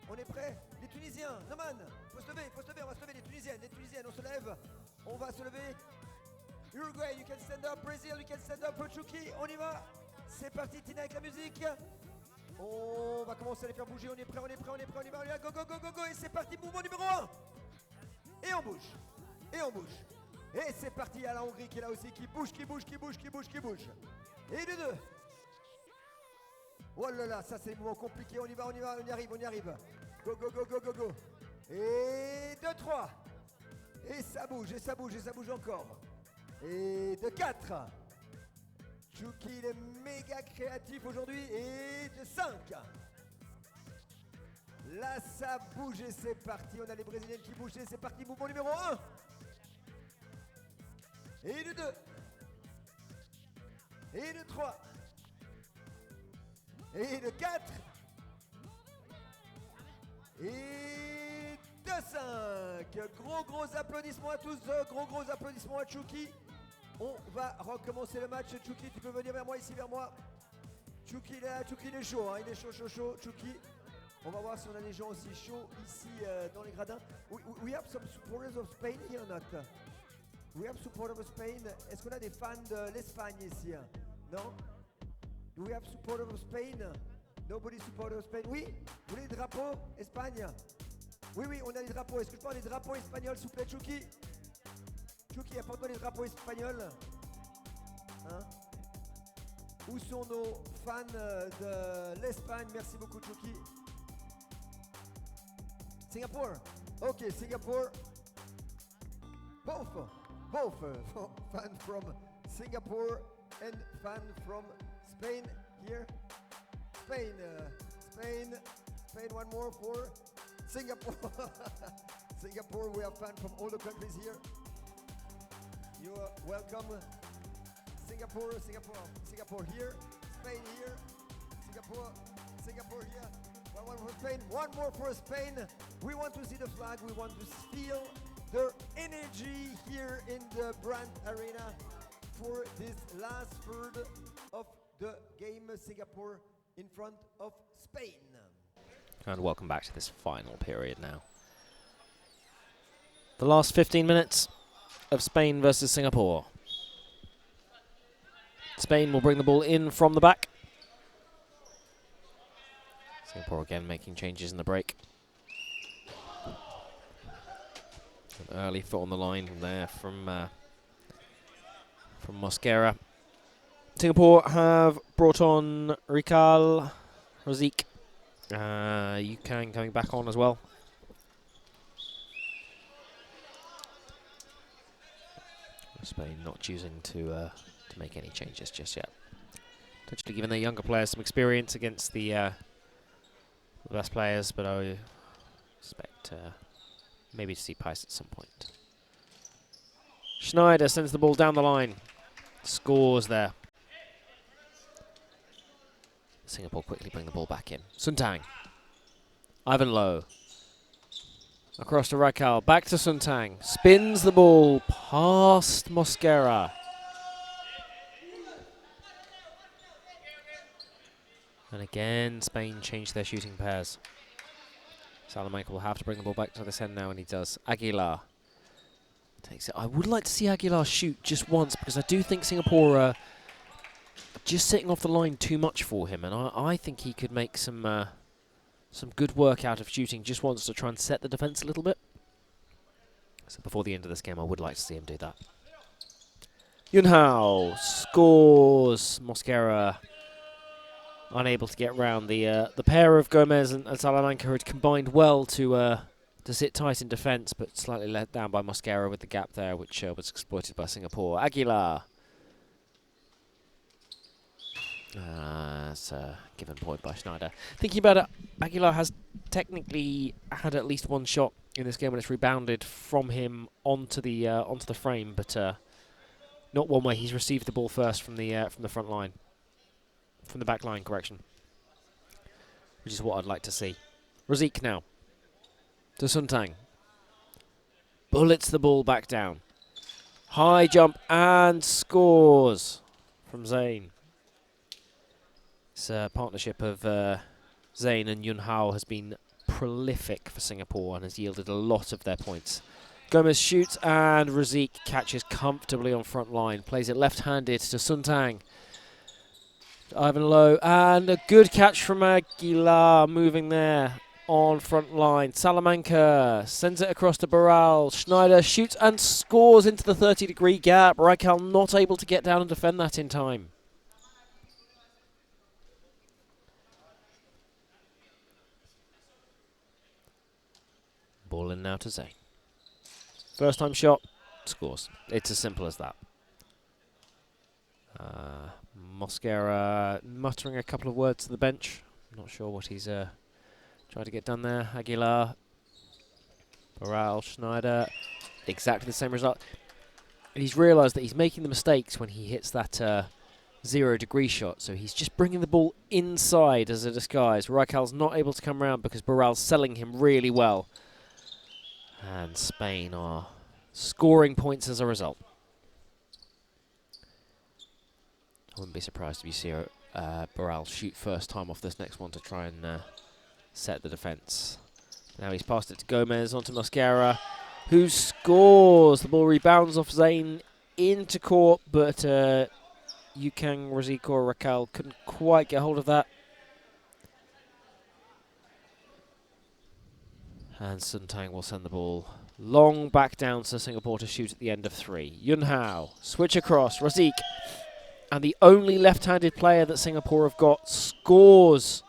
On est prêt? Les Tunisiens, Noman, faut se lever, on va se lever, les Tunisiennes, on se lève. On va se lever. Uruguay, you can stand up. Brazil, you can stand up. Tchouki, on y va. C'est parti, Tina, avec la musique. On va commencer à les faire bouger, on est prêt, on y va, go, go, go, go, go. Et c'est parti, mouvement numéro 1. Et on bouge, Et c'est parti à la Hongrie qui est là aussi, qui bouge. Et les 2. Oh là là, ça c'est des mouvements compliqués, on y va, on y arrive. Go, go, go, go, go, go. Et 2, 3. Et ça bouge encore. Et de 4. Tchouki, il est méga créatif aujourd'hui. Et de 5. Là, ça bouge et c'est parti. On a les Brésiliennes qui bougent et c'est parti. Mouvement numéro 1. Et de 2. Et de 3. Et de 4. Et de 5. Gros applaudissements à tous. Gros applaudissements à Tchouki. On va recommencer le match. Tchouki, tu peux venir vers moi, ici vers moi. Tchouki, là, Tchouki, il est chaud. Hein, il est chaud. Tchouki. On va voir si on a des gens aussi chauds ici dans les gradins. We have some supporters of Spain here or not? We have supporters of Spain. Est-ce qu'on a des fans de l'Espagne ici? Non? Do we have supporters of Spain? Nobody supporters of Spain? Oui? Vous voulez le drapeau? Espagne? Oui, oui, on a les drapeaux. Est-ce que je peux avoir les drapeaux espagnols, s'il vous plaît, Tchouki? Tchouki, apporte-moi les drapeaux espagnols. Hein? Où sont nos fans de l'Espagne? Merci beaucoup, Tchouki. Singapore. Ok, Singapore. Both fan from Singapore and fan from Spain here. Spain, Spain, one more for Singapore. Singapore, we have fans from all the countries here. You are welcome. Singapore here. Spain here. Singapore here. One for Spain, one more for Spain. We want to see the flag, we want to feel their energy here in the Brand Arena for this last third of the game. Singapore in front of Spain. And welcome back to this final period now. The last 15 minutes of Spain versus Singapore. Spain will bring the ball in from the back. Singapore again making changes in the break. An early foot on the line there from Mosquera. Singapore have brought on Rikal, Razik, Yukan coming back on as well. Spain not choosing to make any changes just yet. Potentially giving their younger players some experience against the best players, but I expect maybe to see Pice at some point. Schneider sends the ball down the line. Scores there. Singapore quickly bring the ball back in. Suntang. Ivan Lowe. Across to Raikal. Back to Suntang. Spins the ball past Mosquera. And again, Spain changed their shooting pairs. Salamanca will have to bring the ball back to this end now, and he does. Aguilar takes it. I would like to see Aguilar shoot just once, because I do think Singapore are just sitting off the line too much for him, and I think he could make some good work out of shooting just once to try and set the defence a little bit. So before the end of this game, I would like to see him do that. Yunhao scores. Mosquera unable to get round. The pair of Gomez and Salamanca had combined well to sit tight in defence, but slightly let down by Mosquera with the gap there, which was exploited by Singapore. Aguilar. That's a given point by Schneider. Thinking about it, Aguilar has technically had at least one shot in this game when it's rebounded from him onto the frame, but not one where he's received the ball first from the front line. From the back line, correction. Which is what I'd like to see. Razik now. To Suntang. Bullets the ball back down. High jump and scores from Zayn. This partnership of Zayn and Yunhao has been prolific for Singapore and has yielded a lot of their points. Gomez shoots and Razik catches comfortably on front line. Plays it left-handed to Suntang. Ivan Lowe, and a good catch from Aguilar moving there on front line. Salamanca sends it across to Barral. Schneider shoots and scores into the 30-degree gap. Raikal not able to get down and defend that in time. Ball in now to Zayn. First time shot, scores. It's as simple as that. Mosquera muttering a couple of words to the bench. Not sure what he's trying to get done there. Aguilar, Barral, Schneider, exactly the same result. And he's realised that he's making the mistakes when he hits that 0-degree shot, so he's just bringing the ball inside as a disguise. Raikal's not able to come round because Barral's selling him really well. And Spain are scoring points as a result. I wouldn't be surprised if you see Barral shoot first time off this next one to try and set the defence. Now he's passed it to Gomez onto Mosquera, who scores. The ball rebounds off Zayn into court, but Yukan, Razik or Raikal couldn't quite get hold of that. And Sun Tang will send the ball long back down to Singapore to shoot at the end of 3. Yun Hao, switch across, Razik. And the only left-handed player that Singapore have got scores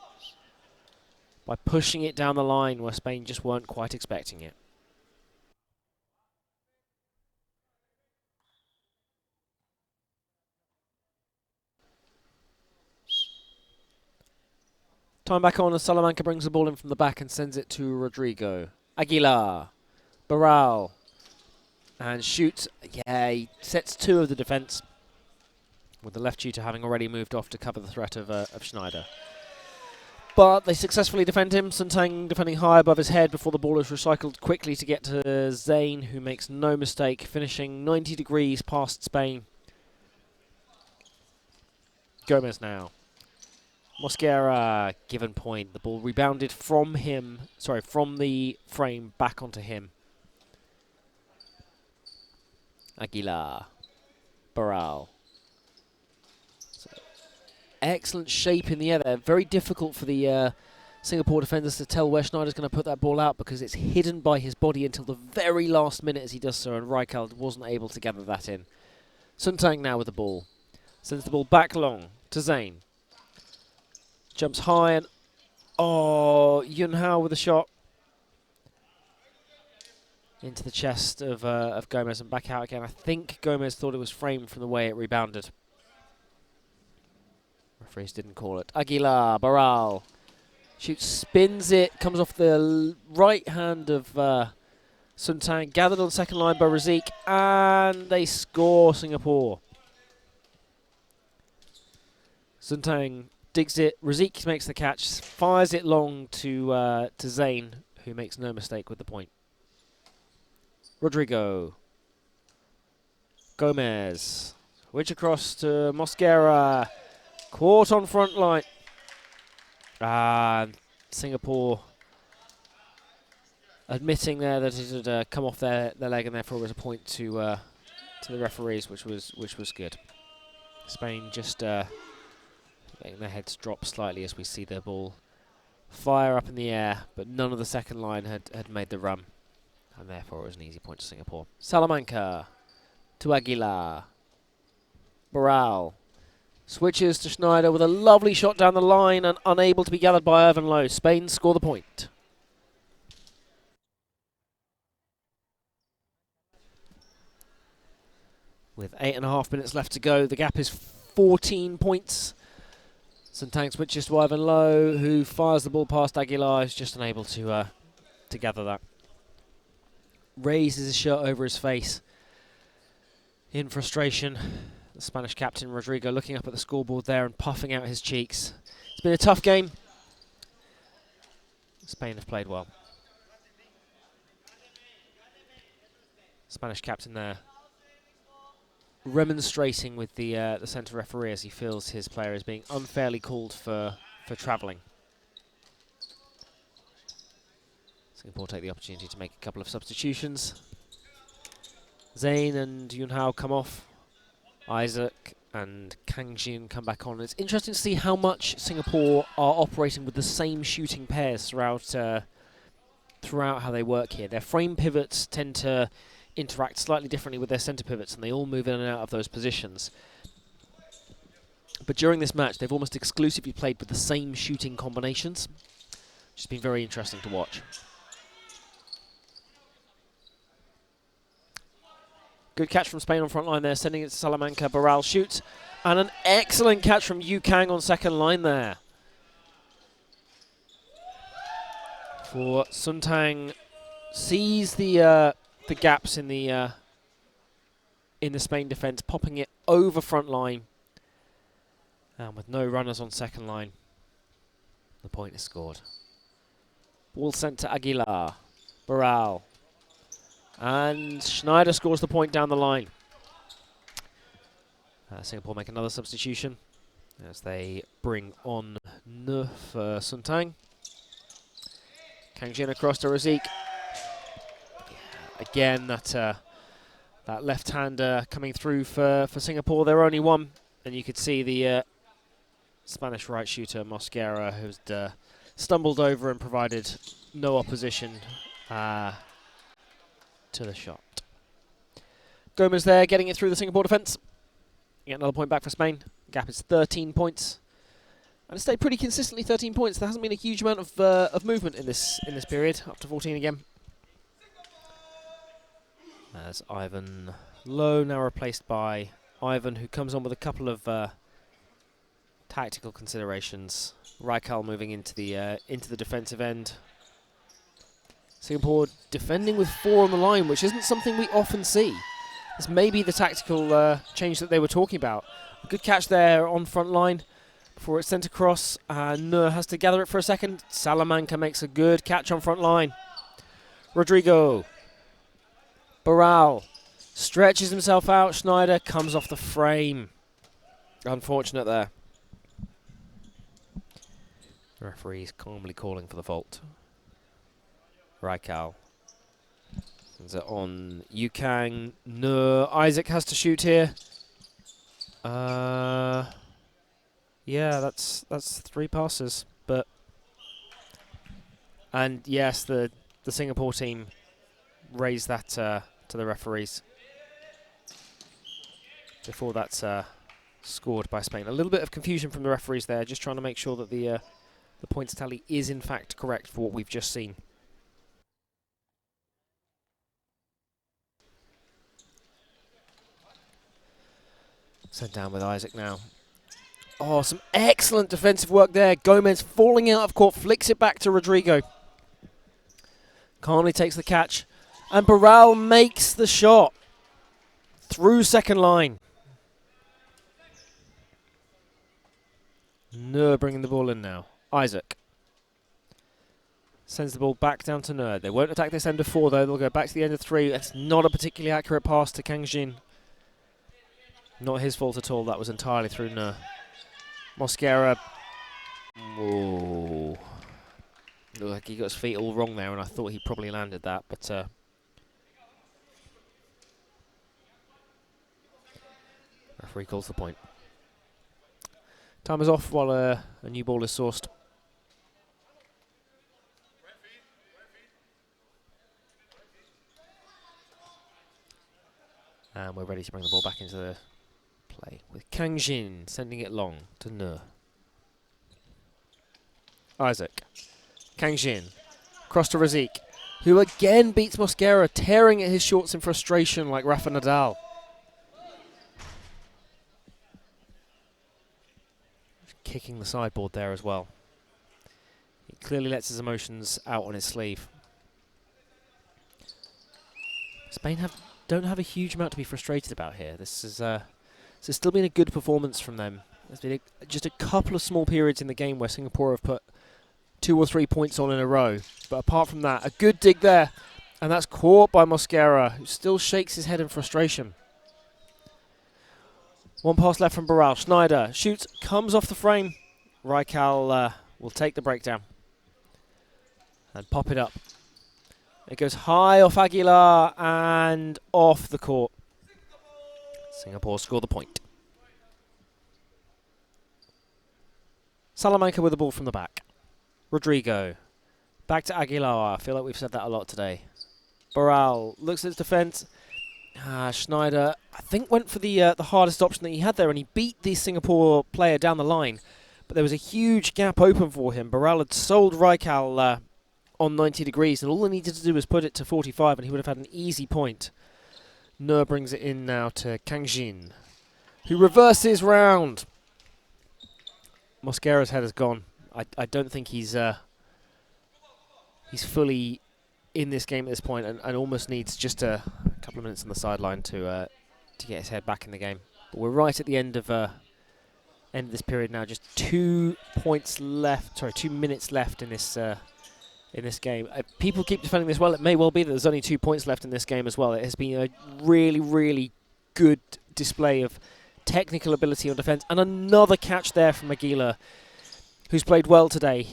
by pushing it down the line where Spain just weren't quite expecting it. Time back on as Salamanca brings the ball in from the back and sends it to Rodrigo. Aguilar, Barral, and shoots. Yeah, he sets 2 of the defence, with the left shooter having already moved off to cover the threat of Schneider. But they successfully defend him, Sun Tang defending high above his head before the ball is recycled quickly to get to Zain, who makes no mistake, finishing 90 degrees past Spain. Gomez now. Mosquera, given point. The ball rebounded from him, from the frame back onto him. Aguilar. Barral. So, excellent shape in the air there. Very difficult for the Singapore defenders to tell where Schneider's going to put that ball out because it's hidden by his body until the very last minute as he does so, and Rijkaard wasn't able to gather that in. Sun Tang now with the ball. Sends the ball back long to Zain. Jumps high and Yun Hao with a shot into the chest of Gomez and back out again. I think Gomez thought it was framed from the way it rebounded. Referees didn't call it. Aguilar, Barral shoots, spins it, comes off the right hand of Sun Tang, gathered on second line by Razik, and they score, Singapore. Sun Tang digs it, Razik makes the catch, fires it long to Zain, who makes no mistake with the point. Rodrigo. Gomez. Switch across to Mosquera. Caught on front line. Singapore admitting there that it had come off their leg and therefore was a point to the referees, which was good. Spain just letting their heads drop slightly as we see their ball fire up in the air, but none of the second line had made the run, and therefore it was an easy point to Singapore. Salamanca to Aguilar. Barral switches to Schneider with a lovely shot down the line and unable to be gathered by Irvin Lowe. Spain score the point. With 8.5 minutes left to go, the gap is 14 points. Sun Tang switches to Ivan Lowe, who fires the ball past Aguilar, is just unable to gather that. Raises his shirt over his face in frustration. The Spanish captain, Rodrigo, looking up at the scoreboard there and puffing out his cheeks. It's been a tough game. Spain have played well. Spanish captain there remonstrating with the centre referee as he feels his player is being unfairly called for travelling. Singapore take the opportunity to make a couple of substitutions. Zain and Yun Hao come off. Isaac and Kang Jin come back on. It's interesting to see how much Singapore are operating with the same shooting pairs throughout how they work here. Their frame pivots tend to interact slightly differently with their centre pivots, and they all move in and out of those positions. But during this match, they've almost exclusively played with the same shooting combinations, which has been very interesting to watch. Good catch from Spain on front line there, sending it to Salamanca. Barral shoots, and an excellent catch from Yu Kang on second line there. For Sun Tang sees the gaps in the Spain defence, popping it over front line, and with no runners on second line, the point is scored. Ball sent to Aguilar. Barral. And Schneider scores the point down the line. Singapore make another substitution as they bring on Ne for Sun Tang. Kang Jin across to Razik. Again, that left-hander coming through for Singapore. They're only one, and you could see the Spanish right shooter Mosquera, who's stumbled over and provided no opposition to the shot. Gomez there, getting it through the Singapore defence. Get another point back for Spain. Gap is 13 points. And it's stayed pretty consistently 13 points. There hasn't been a huge amount of movement in this period. Up to 14 again. As Ivan Lowe now replaced by Ivan, who comes on with a couple of tactical considerations. Raikal moving into the defensive end. Singapore defending with 4 on the line, which isn't something we often see. This may be the tactical change that they were talking about. A good catch there on front line before it's sent across. Nur has to gather it for a second. Salamanca makes a good catch on front line. Rodrigo. Barral stretches himself out. Schneider comes off the frame. Unfortunate there. The referee's calmly calling for the fault. Raikal. Sends it on Yukang. No, Isaac has to shoot here. Yeah, that's 3 passes, but and yes, the Singapore team raised that to the referees before that's scored by Spain. A little bit of confusion from the referees there, just trying to make sure that the points tally is in fact correct for what we've just seen. Sent down with Isaac now. Oh, some excellent defensive work there. Gomez falling out of court, flicks it back to Rodrigo. Calmly takes the catch. And Barral makes the shot through second line. Nur bringing the ball in now. Isaac sends the ball back down to Nur. They won't attack this end of 4 though. They'll go back to the end of 3. That's not a particularly accurate pass to Kang Jin. Not his fault at all. That was entirely through Nur. Mosquera. Oh. Looked like he got his feet all wrong there, and I thought he probably landed that, but referee calls the point. Time is off while a new ball is sourced. And we're ready to bring the ball back into the play with Kang Jin sending it long to Nur. Isaac. Kang Jin. Cross to Razik, who again beats Mosquera, tearing at his shorts in frustration like Rafa Nadal. Kicking the sideboard there as well. He clearly lets his emotions out on his sleeve. Spain don't have a huge amount to be frustrated about here. This has still been a good performance from them. There's been just a couple of small periods in the game where Singapore have put 2 or 3 points on in a row. But apart from that, a good dig there. And that's caught by Mosquera, who still shakes his head in frustration. 1 pass left from Barral. Schneider shoots, comes off the frame. Raikal will take the breakdown and pop it up. It goes high off Aguilar and off the court. Singapore score the point. Salamanca with the ball from the back. Rodrigo. Back to Aguilar. I feel like we've said that a lot today. Barral looks at his defence. Schneider, I think, went for the hardest option that he had there, and he beat the Singapore player down the line. But there was a huge gap open for him. Barral had sold Raikal on 90 degrees, and all he needed to do was put it to 45, and he would have had an easy point. Nur brings it in now to Kang Jin, who reverses round. Mosquera's head is gone. I don't think he's fully in this game at this point, and almost needs just a couple of minutes on the sideline to get his head back in the game. But we're right at the end of this period now. Just 2 points left. Sorry, 2 minutes left in this game. People keep defending this well. It may well be that there's only 2 points left in this game as well. It has been a really, really good display of technical ability on defence, and another catch there from Aguilar, who's played well today.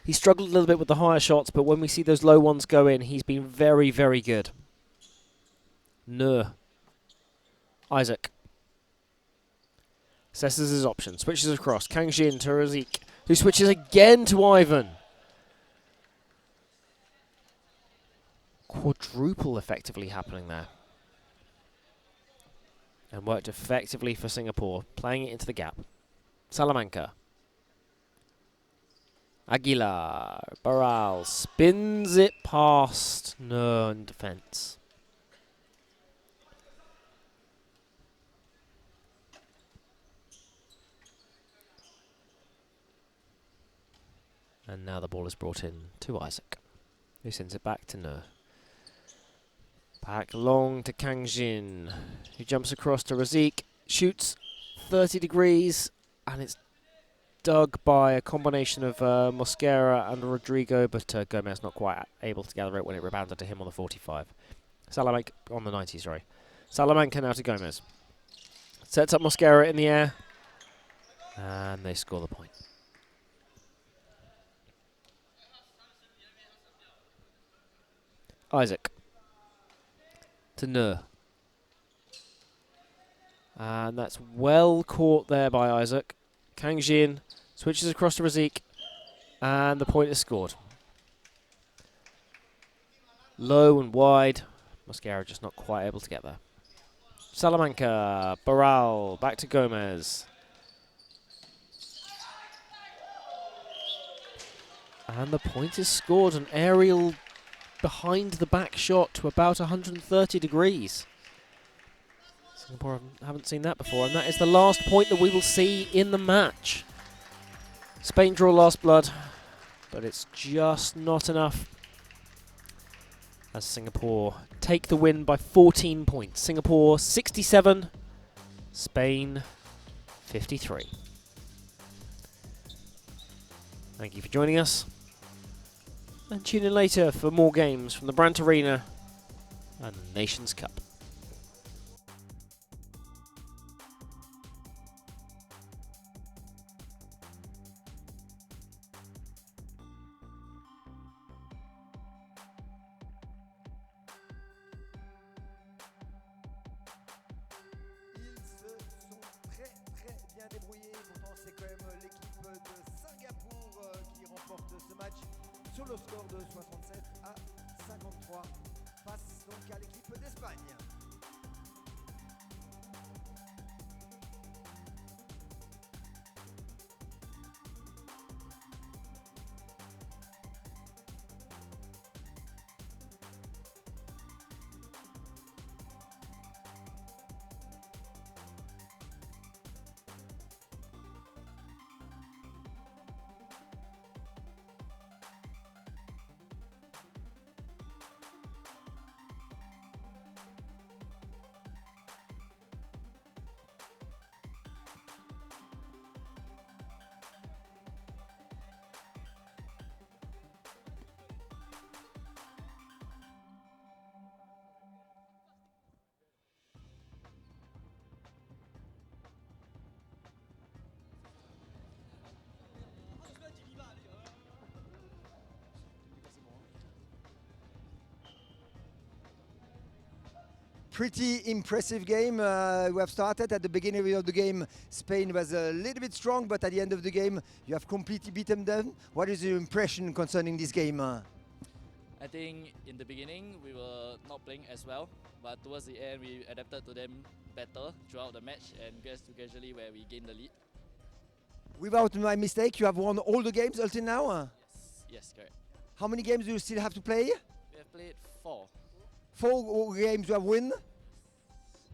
He struggled a little bit with the higher shots, but when we see those low ones go in, he's been very, very good. Nur. Isaac. Assesses his option. Switches across. Kang Jin to Razik, who switches again to Ivan. quadruple effectively happening there. And worked effectively for Singapore, playing it into the gap. Salamanca. Aguilar. Barral spins it past. No, in defence. And now the ball is brought in to Isaac, who sends it back to No. Back long to Kang Jin, who jumps across to Razik, shoots 30 degrees, and it's dug by a combination of Mosquera and Rodrigo, but Gomez not quite able to gather it when it rebounded to him on the 45. Salamanca on the 90, sorry. Salamanca now to Gomez. Sets up Mosquera in the air, and they score the point. Isaac to Ne. And that's well caught there by Isaac. Kang Jin switches across to Razik, and the point is scored. Low and wide. Mosquera just not quite able to get there. Salamanca, Barral, back to Gomez. And the point is scored, an aerial behind the back shot to about 130 degrees. Singapore haven't seen that before, and that is the last point that we will see in the match. Spain draw last blood, but it's just not enough as Singapore take the win by 14 points. Singapore 67, Spain 53. Thank you for joining us, and tune in later for more games from the Brandt Arena and the Nations Cup. Sur le score de 67 à 53, face donc à l'équipe d'Espagne. Pretty impressive game. We have started at the beginning of the game. Spain was a little bit strong, but at the end of the game, you have completely beaten them. What is your impression concerning this game? I think in the beginning we were not playing as well, but towards the end we adapted to them better throughout the match and gradually where we gained the lead. Without my mistake, you have won all the games until now? Yes, correct. How many games do you still have to play? We have played 4. 4 games you have won?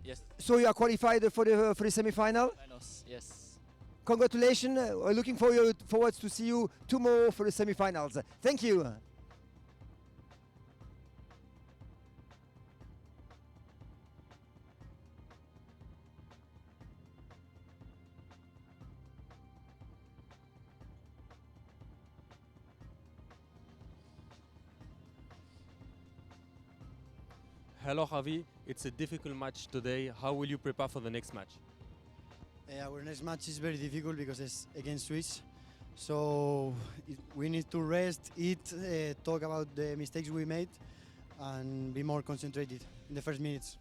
Yes. So you are qualified for the semi-final? Finals, yes. Congratulations. We're looking forward to see you tomorrow for the semi-finals. Thank you. Hello Javi, it's a difficult match today. How will you prepare for the next match? Our next match is very difficult because it's against Swiss. So we need to rest, eat, talk about the mistakes we made and be more concentrated in the first minutes.